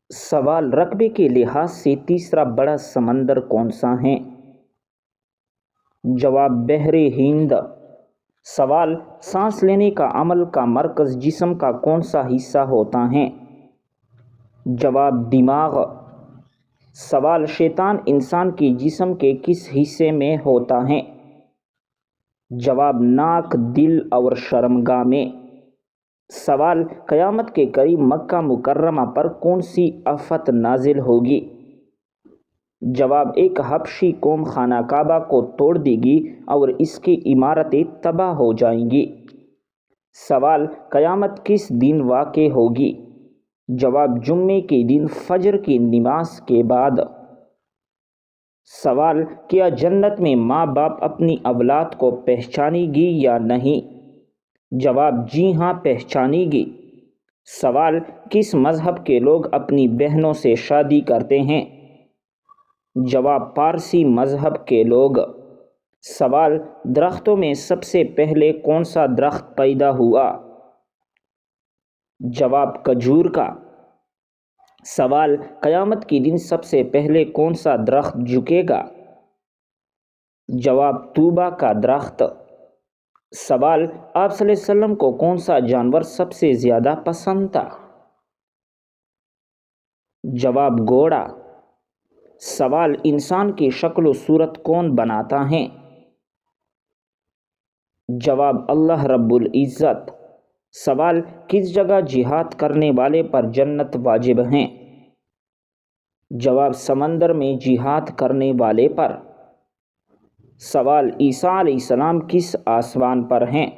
سوال: رقبے کے لحاظ سے تیسرا بڑا سمندر کون سا ہے؟ جواب: بحر ہند۔ سوال: سانس لینے کا عمل کا مرکز جسم کا کون سا حصہ ہوتا ہے؟ جواب: دماغ۔ سوال: شیطان انسان کے جسم کے کس حصے میں ہوتا ہے؟ جواب: ناک، دل اور شرمگاہ میں۔ سوال: قیامت کے قریب مکہ مکرمہ پر کون سی آفت نازل ہوگی؟ جواب: ایک حبشی قوم خانہ کعبہ کو توڑ دے گی اور اس کی عمارتیں تباہ ہو جائیں گی۔ سوال: قیامت کس دن واقع ہوگی؟ جواب: جمعے کے دن فجر کی نماز کے بعد۔ سوال: کیا جنت میں ماں باپ اپنی اولاد کو پہچانے گی یا نہیں؟ جواب: جی ہاں، پہچانے گی۔ سوال: کس مذہب کے لوگ اپنی بہنوں سے شادی کرتے ہیں؟ جواب: پارسی مذہب کے لوگ۔ سوال: درختوں میں سب سے پہلے کون سا درخت پیدا ہوا؟ جواب: کھجور کا۔ سوال: قیامت کے دن سب سے پہلے کون سا درخت جھکے گا؟ جواب: طوبہ کا درخت۔ سوال: آپ صلی اللہ علیہ وسلم کو کون سا جانور سب سے زیادہ پسند تھا؟ جواب: گھوڑا۔ سوال: انسان کی شکل و صورت کون بناتا ہے؟ جواب: اللہ رب العزت۔ سوال: کس جگہ جہاد کرنے والے پر جنت واجب ہیں؟ جواب: سمندر میں جہاد کرنے والے پر۔ سوال: عیسیٰ علیہ السلام کس آسمان پر ہیں؟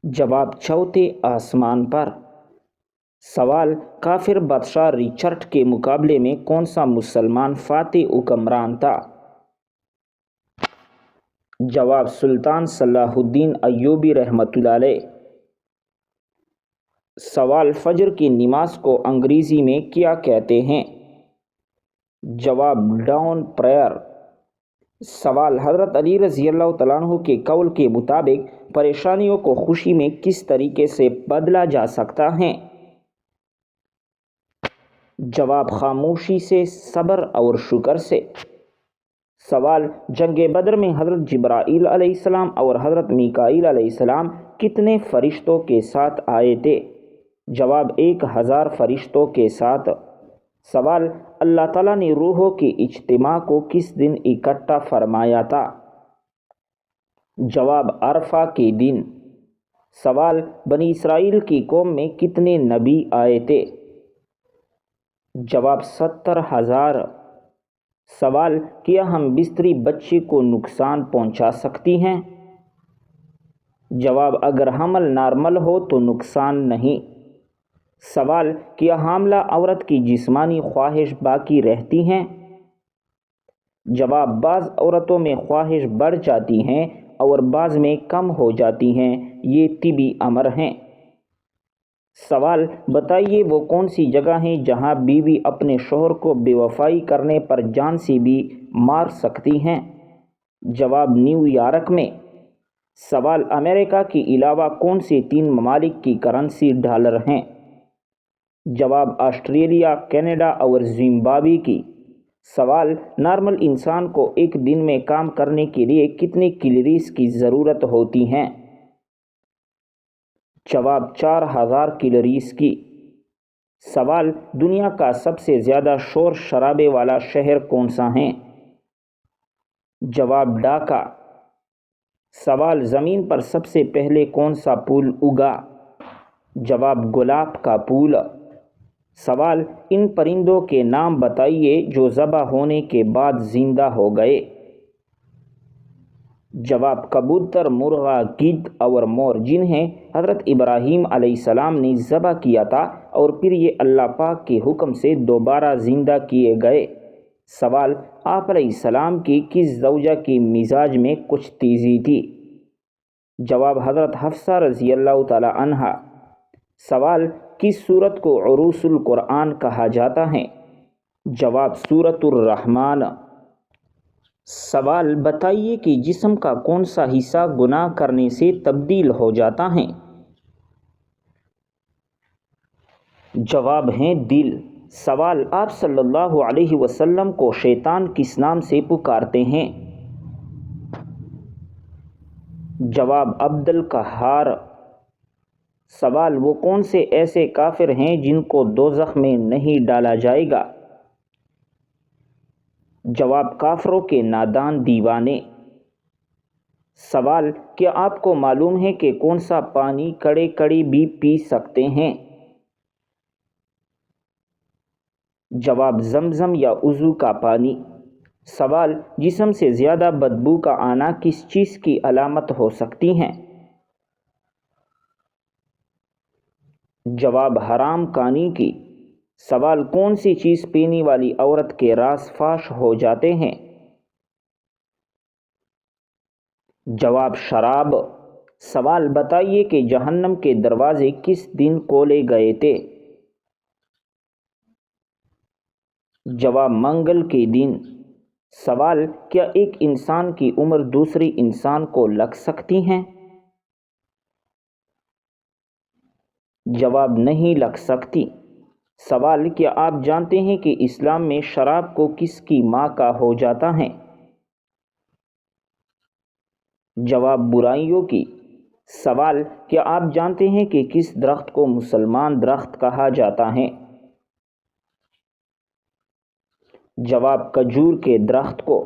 جواب: چوتھے آسمان پر۔ سوال: کافر بادشاہ رچرڈ کے مقابلے میں کون سا مسلمان فاتح حکمران تھا؟ جواب: سلطان صلاح الدین ایوبی رحمۃ اللہ علیہ۔ سوال: فجر کی نماز کو انگریزی میں کیا کہتے ہیں؟ جواب: ڈاون پریئر۔ سوال: حضرت علی رضی اللہ تعالیٰ عنہ کے قول کے مطابق پریشانیوں کو خوشی میں کس طریقے سے بدلا جا سکتا ہے؟ جواب: خاموشی سے، صبر اور شکر سے۔ سوال: جنگ بدر میں حضرت جبرائیل علیہ السلام اور حضرت میکائیل علیہ السلام کتنے فرشتوں کے ساتھ آئے تھے؟ جواب: 1000 فرشتوں کے ساتھ۔ سوال: اللہ تعالیٰ نے روحوں کے اجتماع کو کس دن اکٹھا فرمایا تھا؟ جواب: عرفہ کے دن۔ سوال: بنی اسرائیل کی قوم میں کتنے نبی آئے تھے؟ جواب: 70,000۔ سوال: کیا ہم بستری بچے کو نقصان پہنچا سکتی ہیں؟ جواب: اگر حمل نارمل ہو تو نقصان نہیں۔ سوال: کیا حاملہ عورت کی جسمانی خواہش باقی رہتی ہیں؟ جواب: بعض عورتوں میں خواہش بڑھ جاتی ہیں اور بعض میں کم ہو جاتی ہیں، یہ طبی امر ہیں۔ سوال: بتائیے وہ کون سی جگہ ہیں جہاں بیوی اپنے شوہر کو بے وفائی کرنے پر جان سے بھی مار سکتی ہیں؟ جواب: نیو یارک میں۔ سوال: امریکہ کے علاوہ کون سے 3 ممالک کی کرنسی ڈالر ہیں؟ جواب: آسٹریلیا، کینیڈا اور زمبابوے کی۔ سوال: نارمل انسان کو ایک دن میں کام کرنے کے لیے کتنی کیلوریز کی ضرورت ہوتی ہے؟ جواب: 4000 کیلوریز کی۔ سوال: دنیا کا سب سے زیادہ شور شرابے والا شہر کون سا ہے؟ جواب: ڈھاکہ۔ سوال: زمین پر سب سے پہلے کون سا پھول اگا؟ جواب: گلاب کا پھول۔ سوال: ان پرندوں کے نام بتائیے جو ذبح ہونے کے بعد زندہ ہو گئے۔ جواب: کبوتر، مرغا، گدھ اور مور، جنہیں حضرت ابراہیم علیہ السلام نے ذبح کیا تھا اور پھر یہ اللہ پاک کے حکم سے دوبارہ زندہ کیے گئے۔ سوال: آپ علیہ السلام کی کس زوجہ کے مزاج میں کچھ تیزی تھی؟ جواب: حضرت حفصہ رضی اللہ تعالی عنہا۔ سوال: کس سورت کو عروس القرآن کہا جاتا ہے؟ جواب: سورۃ الرحمن۔ سوال: بتائیے کہ جسم کا کون سا حصہ گناہ کرنے سے تبدیل ہو جاتا ہے؟ جواب ہیں دل۔ سوال، آپ صلی اللہ علیہ وسلم کو شیطان کس نام سے پکارتے ہیں؟ جواب، عبد القہار۔ سوال، وہ کون سے ایسے کافر ہیں جن کو دوزخ میں نہیں ڈالا جائے گا؟ جواب، کافروں کے نادان دیوانے۔ سوال، کیا آپ کو معلوم ہے کہ کون سا پانی کڑے کڑی بھی پی سکتے ہیں؟ جواب، زمزم یا وضو کا پانی۔ سوال، جسم سے زیادہ بدبو کا آنا کس چیز کی علامت ہو سکتی ہے؟ جواب، حرام کانی کی۔ سوال، کون سی چیز پینے والی عورت کے راز فاش ہو جاتے ہیں؟ جواب، شراب۔ سوال، بتائیے کہ جہنم کے دروازے کس دن کھولے گئے تھے؟ جواب، منگل کے دن۔ سوال، کیا ایک انسان کی عمر دوسری انسان کو لگ سکتی ہے؟ جواب، نہیں لگ سکتی۔ سوال، کیا آپ جانتے ہیں کہ اسلام میں شراب کو کس کی ماں کا ہو جاتا ہے؟ جواب، برائیوں کی۔ سوال، کیا آپ جانتے ہیں کہ کس درخت کو مسلمان درخت کہا جاتا ہے؟ جواب، کھجور کے درخت کو۔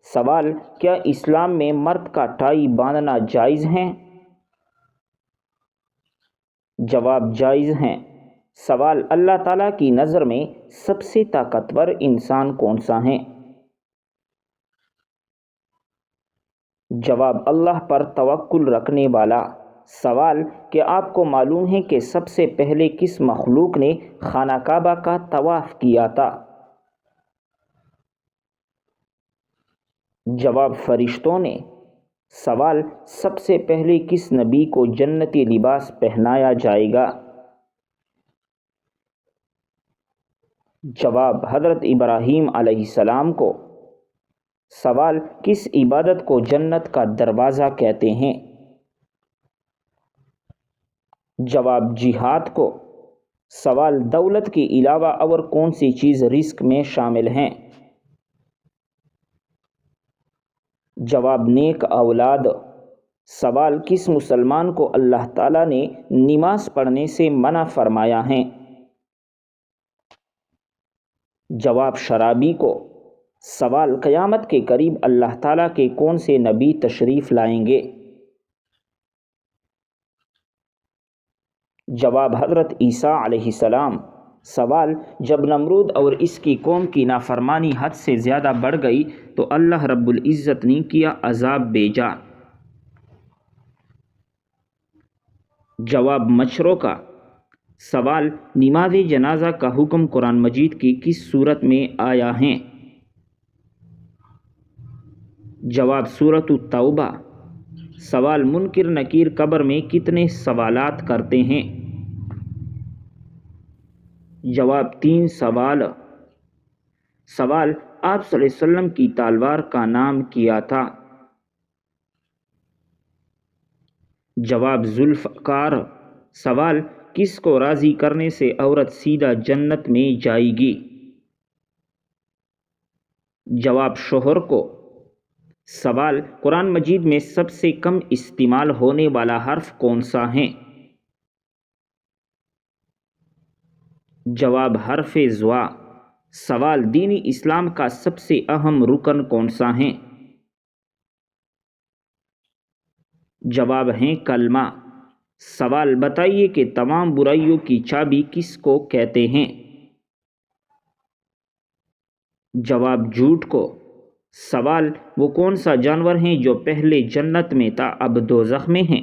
سوال، کیا اسلام میں مرد کا ٹائی باندھنا جائز ہے؟ جواب، جائز ہے۔ سوال، اللہ تعالیٰ کی نظر میں سب سے طاقتور انسان کون سا ہے؟ جواب، اللہ پر توکل رکھنے والا۔ سوال، کیا آپ کو معلوم ہے کہ سب سے پہلے کس مخلوق نے خانہ کعبہ کا طواف کیا تھا؟ جواب، فرشتوں نے۔ سوال، سب سے پہلے کس نبی کو جنتی لباس پہنایا جائے گا؟ جواب، حضرت ابراہیم علیہ السلام کو۔ سوال، کس عبادت کو جنت کا دروازہ کہتے ہیں؟ جواب، جہاد کو۔ سوال، دولت کے علاوہ اور کون سی چیز رزق میں شامل ہیں؟ جواب، نیک اولاد۔ سوال، کس مسلمان کو اللہ تعالیٰ نے نماز پڑھنے سے منع فرمایا ہے؟ جواب، شرابی کو۔ سوال، قیامت کے قریب اللہ تعالیٰ کے کون سے نبی تشریف لائیں گے؟ جواب، حضرت عیسیٰ علیہ السلام۔ سوال، جب نمرود اور اس کی قوم کی نافرمانی حد سے زیادہ بڑھ گئی تو اللہ رب العزت نے کیا عذاب بھیجا؟ جواب، مچھروں کا۔ سوال، نماز جنازہ کا حکم قرآن مجید کی کس سورت میں آیا ہے؟ جواب، سورۃ التوبہ۔ سوال، منکر نکیر قبر میں کتنے سوالات کرتے ہیں؟ جواب، 3 سوال۔ سوال، آپ صلی اللہ علیہ وسلم کی تلوار کا نام کیا تھا؟ جواب، ذوالفقار۔ سوال، کس کو راضی کرنے سے عورت سیدھا جنت میں جائے گی؟ جواب، شوہر کو۔ سوال، قرآن مجید میں سب سے کم استعمال ہونے والا حرف کون سا ہے؟ جواب، حرف زوا۔ سوال، دین اسلام کا سب سے اہم رکن کون سا ہے؟ جواب ہیں کلمہ۔ سوال، بتائیے کہ تمام برائیوں کی چابی کس کو کہتے ہیں؟ جواب، جھوٹ کو۔ سوال، وہ کون سا جانور ہیں جو پہلے جنت میں تھا اب دوزخ میں ہیں؟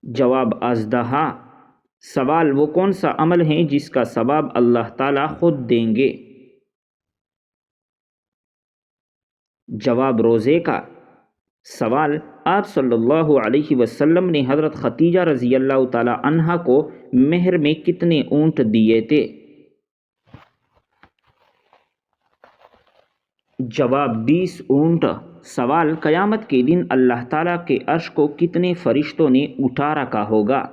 جواب، اژدہا۔ سوال، وہ کون سا عمل ہے جس کا ثواب اللہ تعالیٰ خود دیں گے؟ جواب، روزے کا۔ سوال، آپ صلی اللہ علیہ وسلم نے حضرت خدیجہ رضی اللہ تعالیٰ عنہا کو مہر میں کتنے اونٹ دیے تھے؟ جواب، 20 اونٹ۔ سوال، قیامت کے دن اللہ تعالیٰ کے عرش کو کتنے فرشتوں نے اٹھا رکھا ہوگا؟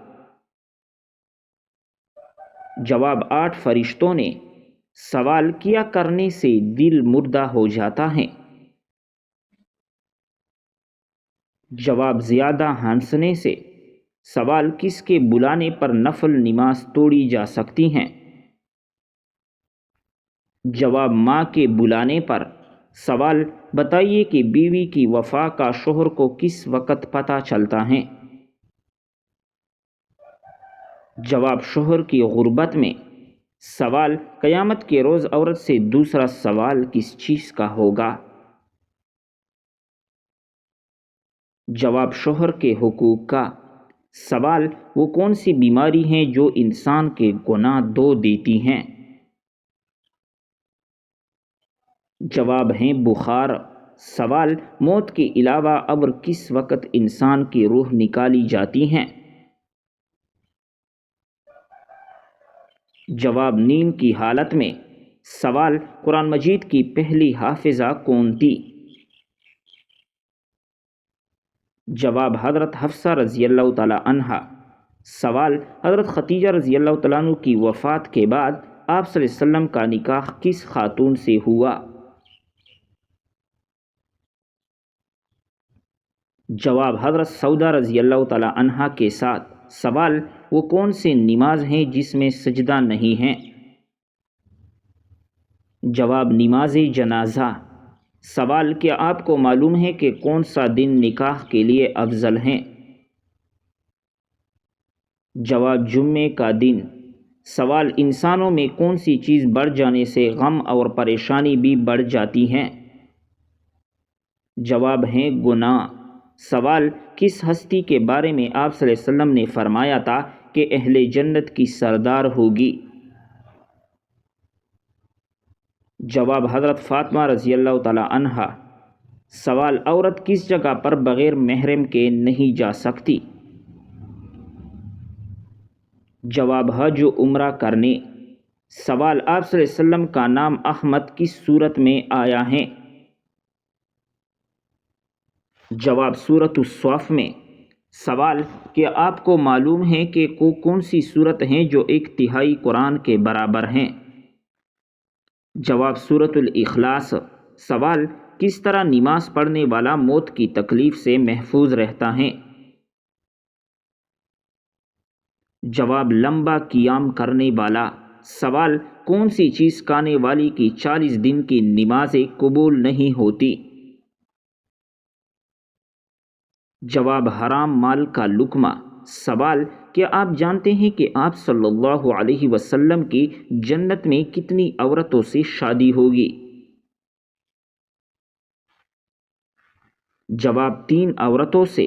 جواب 8 فرشتوں نے سوال کیا کرنے سے دل مردہ ہو جاتا ہے۔ جواب زیادہ ہنسنے سے سوال کس کے بلانے پر نفل نماز توڑی جا سکتی ہیں؟ جواب ماں کے بلانے پر۔ سوال بتائیے کہ بیوی کی وفا کا شوہر کو کس وقت پتہ چلتا ہے؟ جواب شوہر کی غربت میں۔ سوال قیامت کے روز عورت سے دوسرا سوال کس چیز کا ہوگا؟ جواب شوہر کے حقوق کا۔ سوال وہ کون سی بیماری ہیں جو انسان کے گناہ دھو دیتی ہیں؟ جواب ہیں بخار۔ سوال موت کے علاوہ اور کس وقت انسان کی روح نکالی جاتی ہیں؟ جواب نیند کی حالت میں۔ سوال قرآن مجید کی پہلی حافظہ کون تھی؟ جواب حضرت حفصہ رضی اللہ تعالی عنہا۔ سوال حضرت خدیجہ رضی اللہ تعالیٰ عنہ کی وفات کے بعد آپ صلی اللہ علیہ وسلم کا نکاح کس خاتون سے ہوا؟ جواب حضرت سودہ رضی اللہ تعالی عنہا کے ساتھ۔ سوال وہ کون سے نماز ہیں جس میں سجدہ نہیں ہیں؟ جواب نماز جنازہ۔ سوال کیا آپ کو معلوم ہے کہ کون سا دن نکاح کے لیے افضل ہیں؟ جواب جمعے کا دن۔ سوال انسانوں میں کون سی چیز بڑھ جانے سے غم اور پریشانی بھی بڑھ جاتی ہیں؟ جواب ہیں گناہ۔ سوال کس ہستی کے بارے میں آپ صلی اللہ علیہ وسلم نے فرمایا تھا کہ اہل جنت کی سردار ہوگی؟ جواب حضرت فاطمہ رضی اللہ تعالی عنہا۔ سوال عورت کس جگہ پر بغیر محرم کے نہیں جا سکتی؟ جواب حج و عمرہ کرنے۔ سوال آپ صلی اللہ علیہ وسلم کا نام احمد کس صورت میں آیا ہے؟ جواب سورۃ الصف میں۔ سوال کیا آپ کو معلوم ہے کہ کون سی صورت ہیں جو 1/3 قرآن کے برابر ہیں؟ جواب سورۃ الاخلاص۔ سوال کس طرح نماز پڑھنے والا موت کی تکلیف سے محفوظ رہتا ہے؟ جواب لمبا قیام کرنے والا۔ سوال کون سی چیز کھانے والی کی 40 دن کی نمازیں قبول نہیں ہوتی؟ جواب حرام مال کا لقمہ۔ سوال کیا آپ جانتے ہیں کہ آپ صلی اللہ علیہ وسلم کی جنت میں کتنی عورتوں سے شادی ہوگی؟ جواب 3 عورتوں سے۔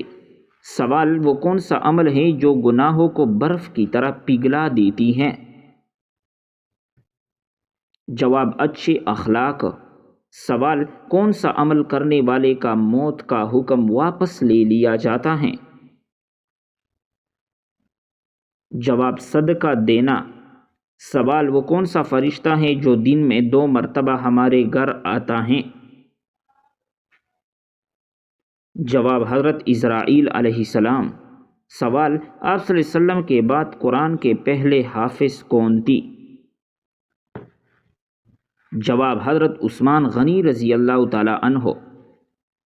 سوال وہ کون سا عمل ہے جو گناہوں کو برف کی طرح پگھلا دیتی ہیں؟ جواب اچھے اخلاق۔ سوال کون سا عمل کرنے والے کا موت کا حکم واپس لے لیا جاتا ہے؟ جواب صدقہ دینا۔ سوال وہ کون سا فرشتہ ہے جو دن میں 2 مرتبہ ہمارے گھر آتا ہے؟ جواب حضرت اسرائیل علیہ السلام۔ سوال آپ صلی اللہ علیہ وسلم کے بعد قرآن کے پہلے حافظ کون تھی؟ جواب حضرت عثمان غنی رضی اللہ تعالی عنہ۔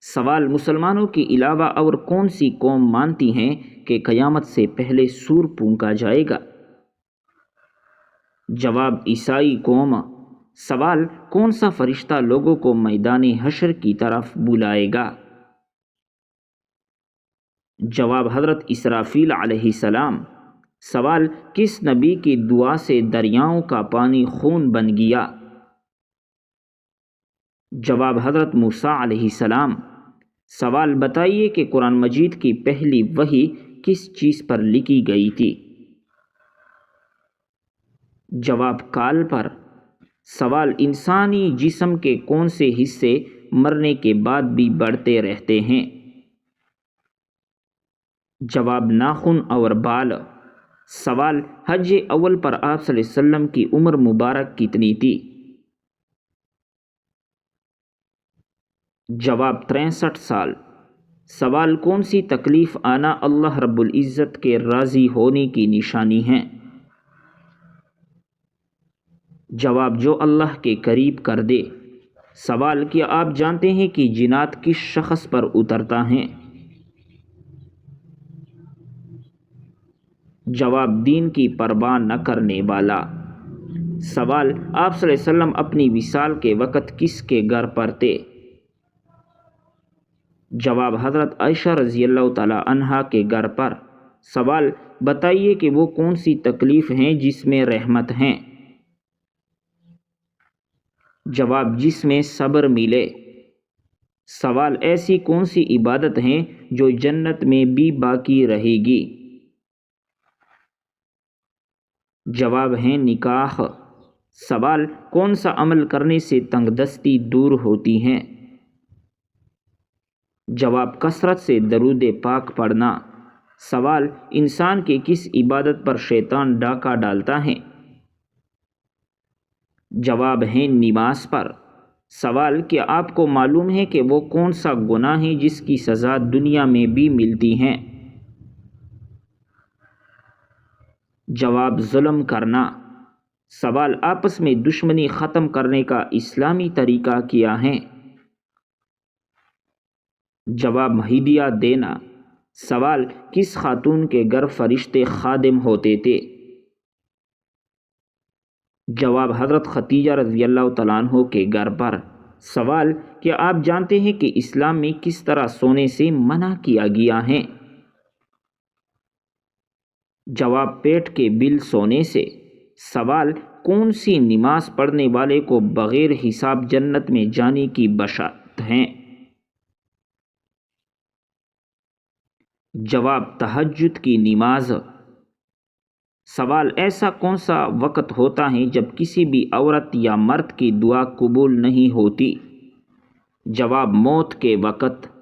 سوال مسلمانوں کے علاوہ اور کون سی قوم مانتی ہیں کہ قیامت سے پہلے سور پھونکا جائے گا؟ جواب عیسائی قوم۔ سوال کون سا فرشتہ لوگوں کو میدان حشر کی طرف بلائے گا؟ جواب حضرت اسرافیل علیہ السلام۔ سوال کس نبی کی دعا سے دریاؤں کا پانی خون بن گیا؟ جواب حضرت موسیٰ علیہ السلام۔ سوال بتائیے کہ قرآن مجید کی پہلی وحی کس چیز پر لکھی گئی تھی؟ جواب کال پر۔ سوال انسانی جسم کے کون سے حصے مرنے کے بعد بھی بڑھتے رہتے ہیں؟ جواب ناخن اور بال۔ سوال حج اول پر آپ صلی اللہ علیہ وسلم کی عمر مبارک کتنی تھی؟ جواب 63 سال۔ سوال کون سی تکلیف آنا اللہ رب العزت کے راضی ہونے کی نشانی ہے؟ جواب جو اللہ کے قریب کر دے۔ سوال کیا آپ جانتے ہیں کہ جنات کس شخص پر اترتا ہیں؟ جواب دین کی پرواہ نہ کرنے والا۔ سوال آپ صلی اللہ علیہ وسلم اپنی وصال کے وقت کس کے گھر پر تھے؟ جواب حضرت عائشہ رضی اللہ تعالی عنہا کے گھر پر۔ سوال بتائیے کہ وہ کون سی تکلیف ہیں جس میں رحمت ہیں؟ جواب جس میں صبر ملے۔ سوال ایسی کون سی عبادت ہیں جو جنت میں بھی باقی رہے گی؟ جواب ہے نکاح۔ سوال کون سا عمل کرنے سے تنگ دستی دور ہوتی ہے؟ جواب کثرت سے درود پاک پڑھنا۔ سوال انسان کے کس عبادت پر شیطان ڈاکہ ڈالتا ہے؟ جواب ہے نماز پر۔ سوال کیا آپ کو معلوم ہے کہ وہ کون سا گناہ ہے جس کی سزا دنیا میں بھی ملتی ہے؟ جواب ظلم کرنا۔ سوال آپس میں دشمنی ختم کرنے کا اسلامی طریقہ کیا ہے؟ جواب ہدیہ دینا۔ سوال کس خاتون کے گھر فرشتے خادم ہوتے تھے؟ جواب حضرت خدیجہ رضی اللہ تعالیٰ عنہ کے گھر پر۔ سوال کیا آپ جانتے ہیں کہ اسلام میں کس طرح سونے سے منع کیا گیا ہے؟ جواب پیٹ کے بل سونے سے۔ سوال کون سی نماز پڑھنے والے کو بغیر حساب جنت میں جانے کی بشارت ہے؟ جواب تہجد کی نماز۔ سوال ایسا کون سا وقت ہوتا ہے جب کسی بھی عورت یا مرد کی دعا قبول نہیں ہوتی؟ جواب موت کے وقت۔